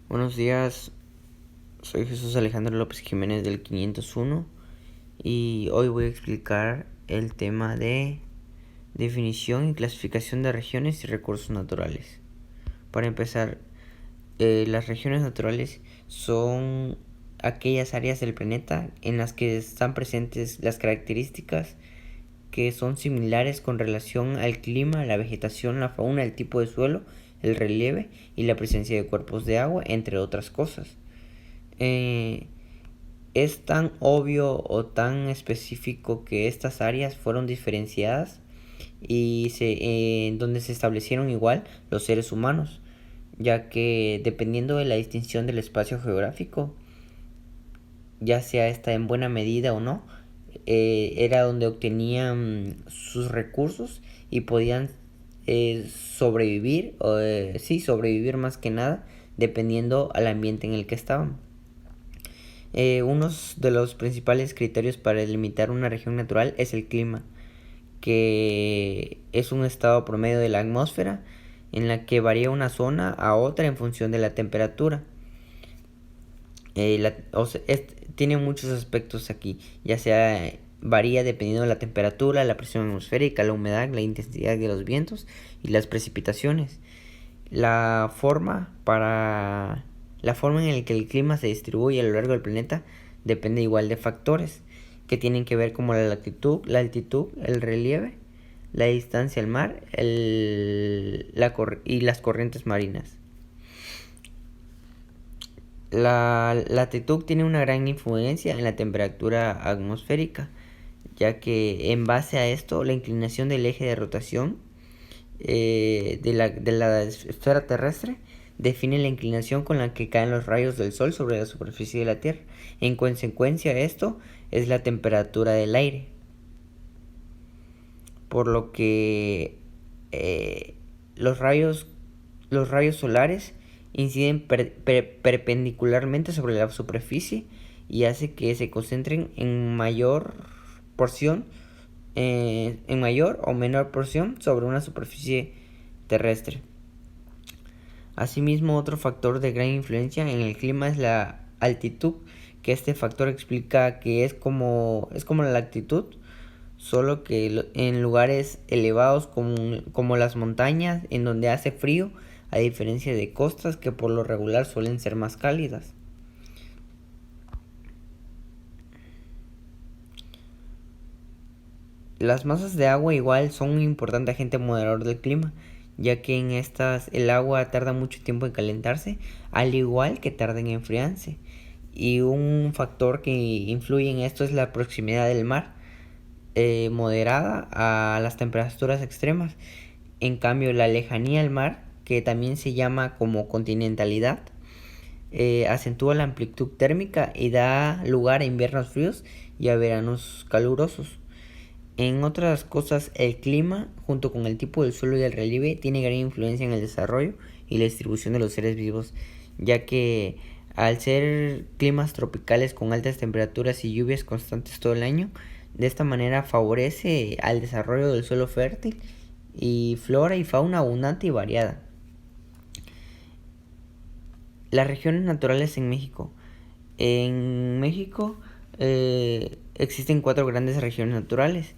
Buenos días, soy Jesús Alejandro López Jiménez del 501 y hoy voy a explicar el tema de definición y clasificación de regiones y recursos naturales. Para empezar, las regiones naturales son aquellas áreas del planeta en las que están presentes las características que son similares con relación al clima, la vegetación, la fauna, el tipo de suelo, el relieve y la presencia de cuerpos de agua, entre otras cosas. Es tan obvio o tan específico que estas áreas fueron diferenciadas y donde se establecieron igual los seres humanos, ya que dependiendo de la distinción del espacio geográfico, ya sea esta en buena medida o no, era donde obtenían sus recursos y podían sobrevivir, sobrevivir más que nada, dependiendo al ambiente en el que estaban. Uno de los principales criterios para delimitar una región natural es el clima, que es un estado promedio de la atmósfera en la que varía una zona a otra en función de la temperatura. Tiene muchos aspectos aquí, ya sea varía dependiendo de la temperatura, la presión atmosférica, la humedad, la intensidad de los vientos y las precipitaciones. La forma en la que el clima se distribuye a lo largo del planeta depende igual de factores que tienen que ver como la latitud, la altitud, el relieve, la distancia al mar y las corrientes marinas. La latitud tiene una gran influencia en la temperatura atmosférica, ya que en base a esto la inclinación del eje de rotación de la esfera terrestre define la inclinación con la que caen los rayos del sol sobre la superficie de la Tierra. En consecuencia, esto es la temperatura del aire, por lo que los rayos solares inciden perpendicularmente sobre la superficie y hace que se concentren en mayor o menor porción sobre una superficie terrestre. Asimismo, otro factor de gran influencia en el clima es la altitud, que este factor explica que es como la latitud, solo que en lugares elevados como las montañas, en donde hace frío, a diferencia de costas que por lo regular suelen ser más cálidas. Las masas de agua igual son un importante agente moderador del clima, ya que en estas el agua tarda mucho tiempo en calentarse, al igual que tarda en enfriarse. Y un factor que influye en esto es la proximidad del mar, moderada a las temperaturas extremas. En cambio, la lejanía al mar, que también se llama como continentalidad, acentúa la amplitud térmica y da lugar a inviernos fríos y a veranos calurosos. En otras cosas, el clima, junto con el tipo del suelo y el relieve, tiene gran influencia en el desarrollo y la distribución de los seres vivos, ya que al ser climas tropicales con altas temperaturas y lluvias constantes todo el año, de esta manera favorece al desarrollo del suelo fértil y flora y fauna abundante y variada. Las regiones naturales en México. En México existen 4 grandes regiones naturales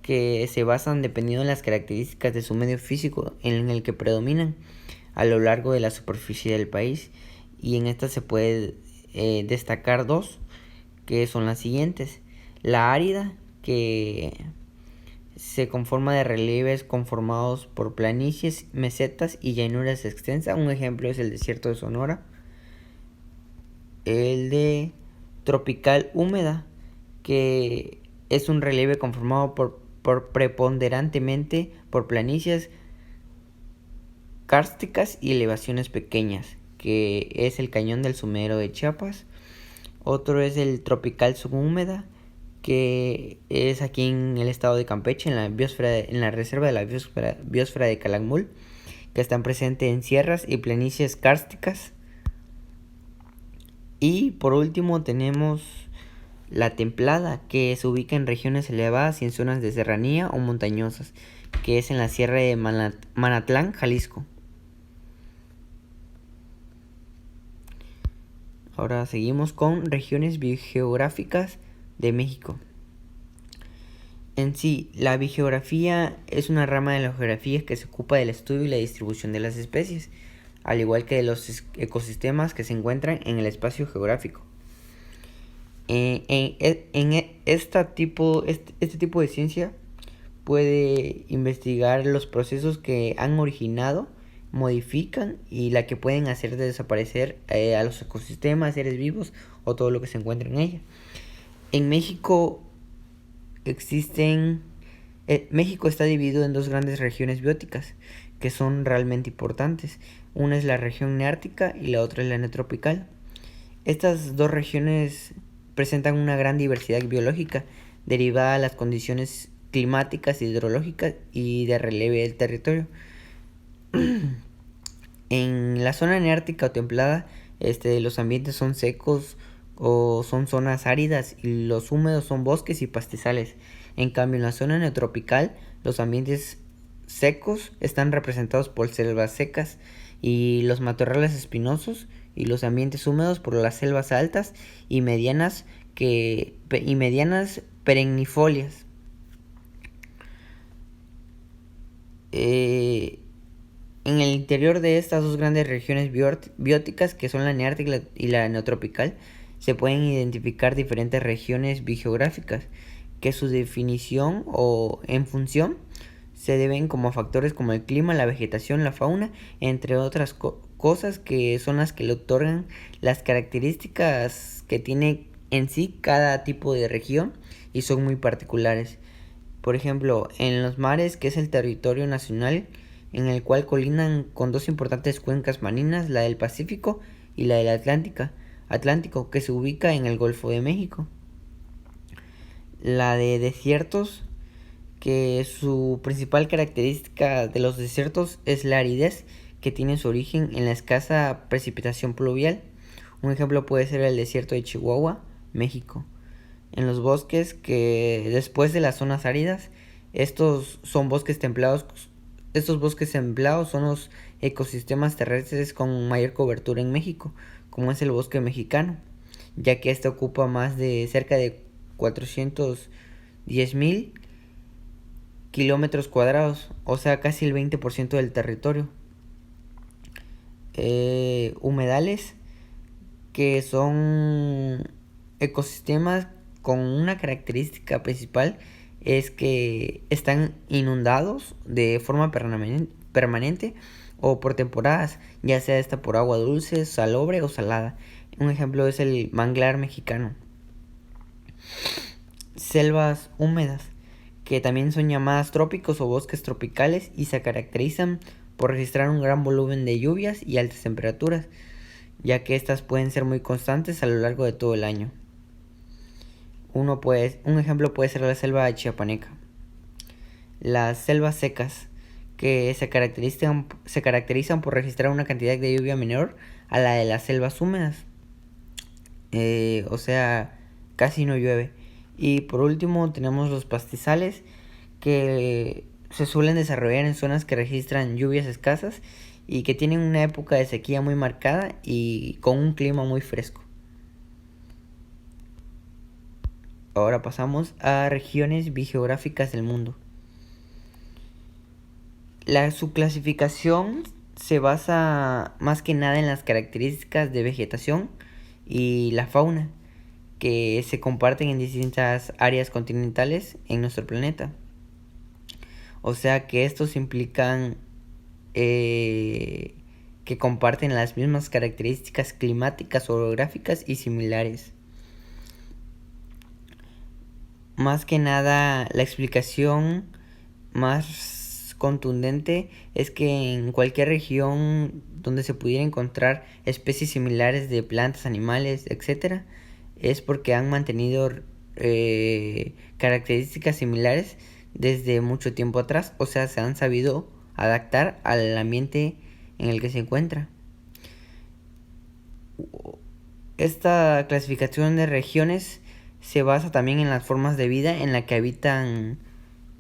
que se basan dependiendo de las características de su medio físico en el que predominan a lo largo de la superficie del país, y en esta se puede destacar 2 que son las siguientes: la árida, que se conforma de relieves conformados por planicies, mesetas y llanuras extensas. Un ejemplo es el desierto de Sonora. El de tropical húmeda, que es un relieve conformado por preponderantemente por planicies kársticas y elevaciones pequeñas, que es el cañón del Sumidero de Chiapas. Otro es el tropical subhúmeda, que es aquí en el estado de Campeche, en la reserva de la biosfera de Calakmul, que están presentes en sierras y planicies kársticas. Y por último tenemos la templada, que se ubica en regiones elevadas y en zonas de serranía o montañosas, que es en la sierra de Manatlán, Jalisco. Ahora seguimos con regiones biogeográficas de México. En sí, la biogeografía es una rama de la geografía que se ocupa del estudio y la distribución de las especies, al igual que de los ecosistemas que se encuentran en el espacio geográfico. Este tipo de ciencia puede investigar los procesos que han originado, modifican y la que pueden hacer desaparecer a los ecosistemas, seres vivos o todo lo que se encuentra en ella. En México México está dividido en dos grandes regiones bióticas que son realmente importantes. Una es la región neártica y la otra es la neotropical. Estas dos regiones presentan una gran diversidad biológica derivada de las condiciones climáticas, hidrológicas y de relieve del territorio. En la zona neártica o templada, los ambientes son secos o son zonas áridas y los húmedos son bosques y pastizales. En cambio, en la zona neotropical, los ambientes secos están representados por selvas secas y los matorrales espinosos, y los ambientes húmedos por las selvas altas y medianas perennifolias. En el interior de estas dos grandes regiones bióticas, que son la neártica y la neotropical, se pueden identificar diferentes regiones biogeográficas que su definición o en función se deben como factores como el clima, la vegetación, la fauna, entre otras cosas que son las que le otorgan las características que tiene en sí cada tipo de región y son muy particulares. Por ejemplo, en los mares, que es el territorio nacional en el cual colindan con dos importantes cuencas marinas, la del Pacífico y la del Atlántico, que se ubica en el Golfo de México. La de desiertos, que su principal característica de los desiertos es la aridez, que tiene su origen en la escasa precipitación pluvial. Un ejemplo puede ser el desierto de Chihuahua, México. En los bosques, que después de las zonas áridas, estos bosques templados son los ecosistemas terrestres con mayor cobertura en México, como es el bosque mexicano, ya que este ocupa más de cerca de 410,000 kilómetros cuadrados, o sea casi el 20% del territorio. Humedales, que son ecosistemas con una característica principal, es que están inundados de forma permanente o por temporadas, ya sea esta por agua dulce, salobre o salada. Un ejemplo es el manglar mexicano. Selvas húmedas, que también son llamadas trópicos o bosques tropicales y se caracterizan por registrar un gran volumen de lluvias y altas temperaturas, ya que estas pueden ser muy constantes a lo largo de todo el año. Un ejemplo puede ser la selva chiapaneca. Las selvas secas, que se caracterizan por registrar una cantidad de lluvia menor a la de las selvas húmedas. O sea, casi no llueve. Y por último tenemos los pastizales, que se suelen desarrollar en zonas que registran lluvias escasas y que tienen una época de sequía muy marcada y con un clima muy fresco. Ahora pasamos a regiones biogeográficas del mundo. Su clasificación se basa más que nada en las características de vegetación y la fauna que se comparten en distintas áreas continentales en nuestro planeta. O sea que estos implican que comparten las mismas características climáticas, orográficas y similares. Más que nada, la explicación más contundente es que en cualquier región donde se pudiera encontrar especies similares de plantas, animales, etc., es porque han mantenido características similares desde mucho tiempo atrás, o sea, se han sabido adaptar al ambiente en el que se encuentra. Esta clasificación de regiones se basa también en las formas de vida en la que habitan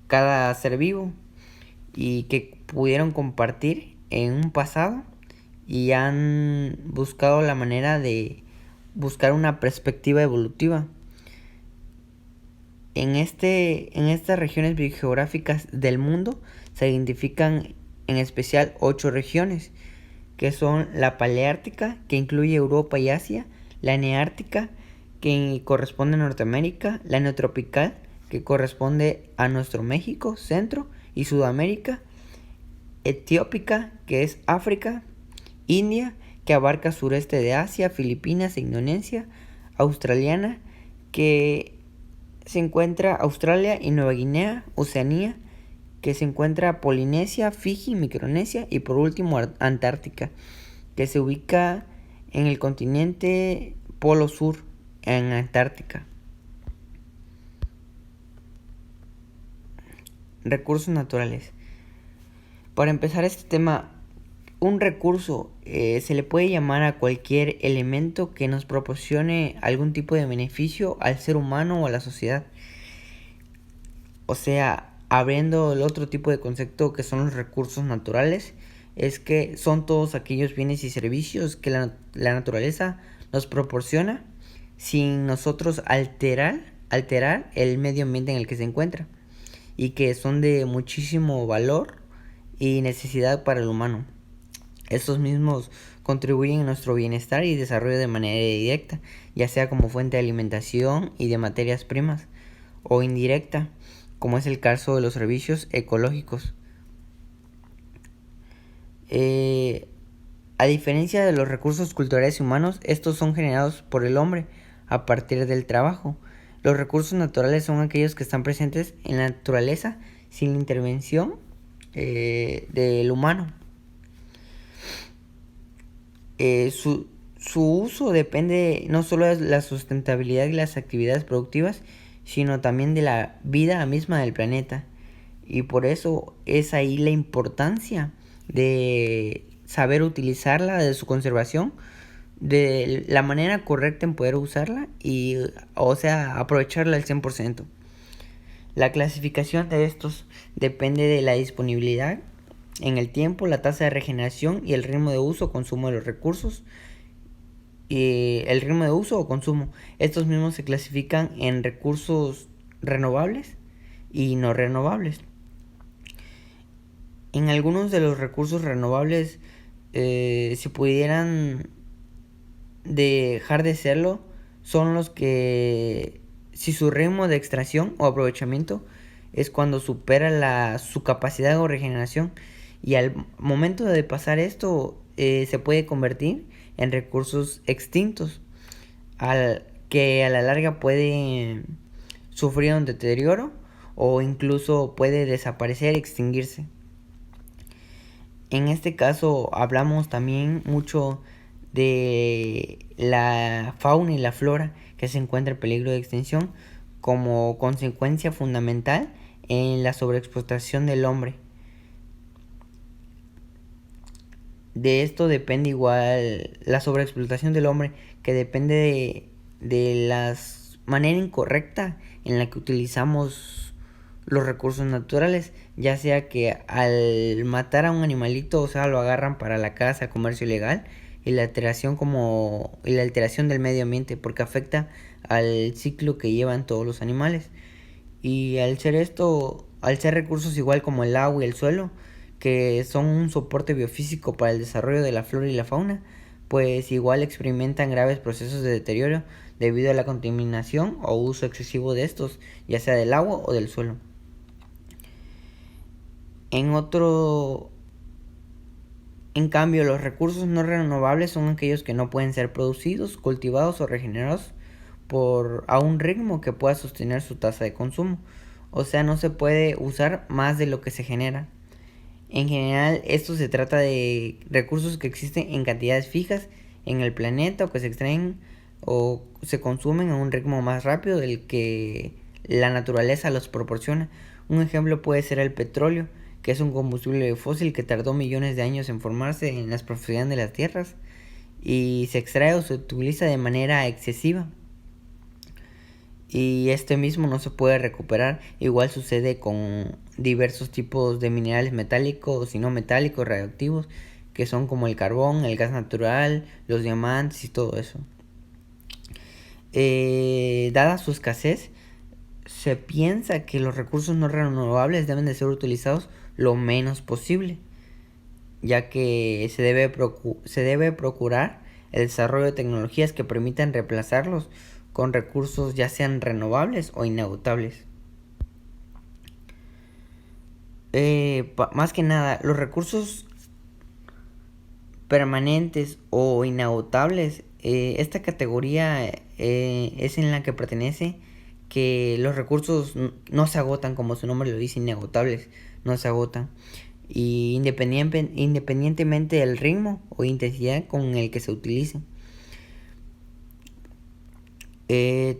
cada ser vivo y que pudieron compartir en un pasado y han buscado la manera de buscar una perspectiva evolutiva. En estas regiones biogeográficas del mundo se identifican en especial 8 regiones, que son la paleártica, que incluye Europa y Asia, la neártica, que corresponde a Norteamérica, la neotropical, que corresponde a nuestro México, Centro y Sudamérica, etiópica, que es África, India, que abarca sureste de Asia, Filipinas e Indonesia, australiana, que se encuentra Australia y Nueva Guinea, Oceanía, que se encuentra Polinesia, Fiji, Micronesia y por último Antártica, que se ubica en el continente Polo Sur, en Antártica. Recursos naturales. Para empezar este tema, un recurso se le puede llamar a cualquier elemento que nos proporcione algún tipo de beneficio al ser humano o a la sociedad. O sea, abriendo el otro tipo de concepto que son los recursos naturales, es que son todos aquellos bienes y servicios que la naturaleza nos proporciona sin nosotros alterar el medio ambiente en el que se encuentra, y que son de muchísimo valor y necesidad para el humano. Estos mismos contribuyen a nuestro bienestar y desarrollo de manera directa, ya sea como fuente de alimentación y de materias primas, o indirecta, como es el caso de los servicios ecológicos. A diferencia de los recursos culturales y humanos, estos son generados por el hombre a partir del trabajo. Los recursos naturales son aquellos que están presentes en la naturaleza sin la intervención del humano. Su uso depende no solo de la sustentabilidad y las actividades productivas, sino también de la vida misma del planeta. Y por eso es ahí la importancia de saber utilizarla, de su conservación, de la manera correcta en poder usarla y, o sea, aprovecharla al 100%. La clasificación de estos depende de la disponibilidad en el tiempo, la tasa de regeneración y el ritmo de uso o consumo de los recursos. Y el ritmo de uso o consumo. Estos mismos se clasifican en recursos renovables y no renovables. En algunos de los recursos renovables, si pudieran dejar de serlo, son los que, si su ritmo de extracción o aprovechamiento es cuando supera su capacidad o regeneración, y al momento de pasar esto se puede convertir en recursos extintos, que a la larga puede sufrir un deterioro o incluso puede desaparecer, extinguirse. En este caso hablamos también mucho de la fauna y la flora que se encuentra en peligro de extinción como consecuencia fundamental en la sobreexplotación del hombre. De esto depende igual la sobreexplotación del hombre, que depende de la manera incorrecta en la que utilizamos los recursos naturales, ya sea que al matar a un animalito, o sea, lo agarran para la caza, comercio ilegal, y la alteración del medio ambiente, porque afecta al ciclo que llevan todos los animales. Y al ser recursos igual como el agua y el suelo, que son un soporte biofísico para el desarrollo de la flora y la fauna, pues igual experimentan graves procesos de deterioro debido a la contaminación o uso excesivo de estos, ya sea del agua o del suelo. En cambio, los recursos no renovables son aquellos que no pueden ser producidos, cultivados o regenerados a un ritmo que pueda sostener su tasa de consumo. O sea, no se puede usar más de lo que se genera. En general, esto se trata de recursos que existen en cantidades fijas en el planeta, o que se extraen o se consumen a un ritmo más rápido del que la naturaleza los proporciona. Un ejemplo puede ser el petróleo, que es un combustible fósil que tardó millones de años en formarse en las profundidades de las tierras y se extrae o se utiliza de manera excesiva. Y este mismo no se puede recuperar. Igual sucede con diversos tipos de minerales metálicos y no metálicos radioactivos, que son como el carbón, el gas natural, los diamantes y todo eso. Dada su escasez, se piensa que los recursos no renovables deben de ser utilizados lo menos posible, ya que se debe procurar el desarrollo de tecnologías que permitan reemplazarlos con recursos ya sean renovables o inagotables. Más que nada, los recursos permanentes o inagotables, esta categoría es en la que pertenece que los recursos no se agotan, como su nombre lo dice, inagotables, no se agotan. Y independientemente del ritmo o intensidad con el que se utilicen.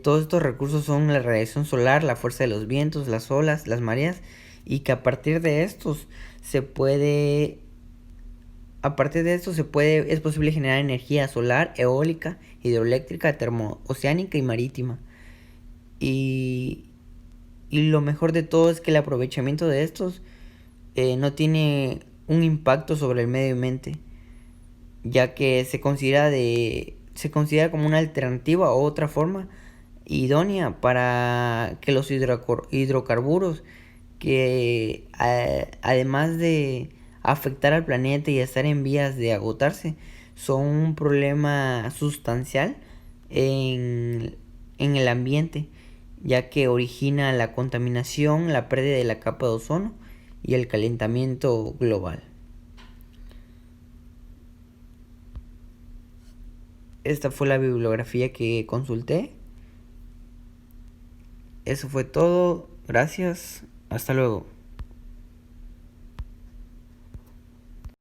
Todos estos recursos son la radiación solar, la fuerza de los vientos, las olas, las mareas, y que a partir de estos es posible generar energía solar, eólica, hidroeléctrica, termooceánica y marítima. Y lo mejor de todo es que el aprovechamiento de estos no tiene un impacto sobre el medio ambiente, ya que se considera como una alternativa o otra forma idónea para que los hidrocarburos, que además de afectar al planeta y estar en vías de agotarse, son un problema sustancial en el ambiente, ya que origina la contaminación, la pérdida de la capa de ozono y el calentamiento global. Esta fue la bibliografía que consulté. Eso fue todo. Gracias. Hasta luego.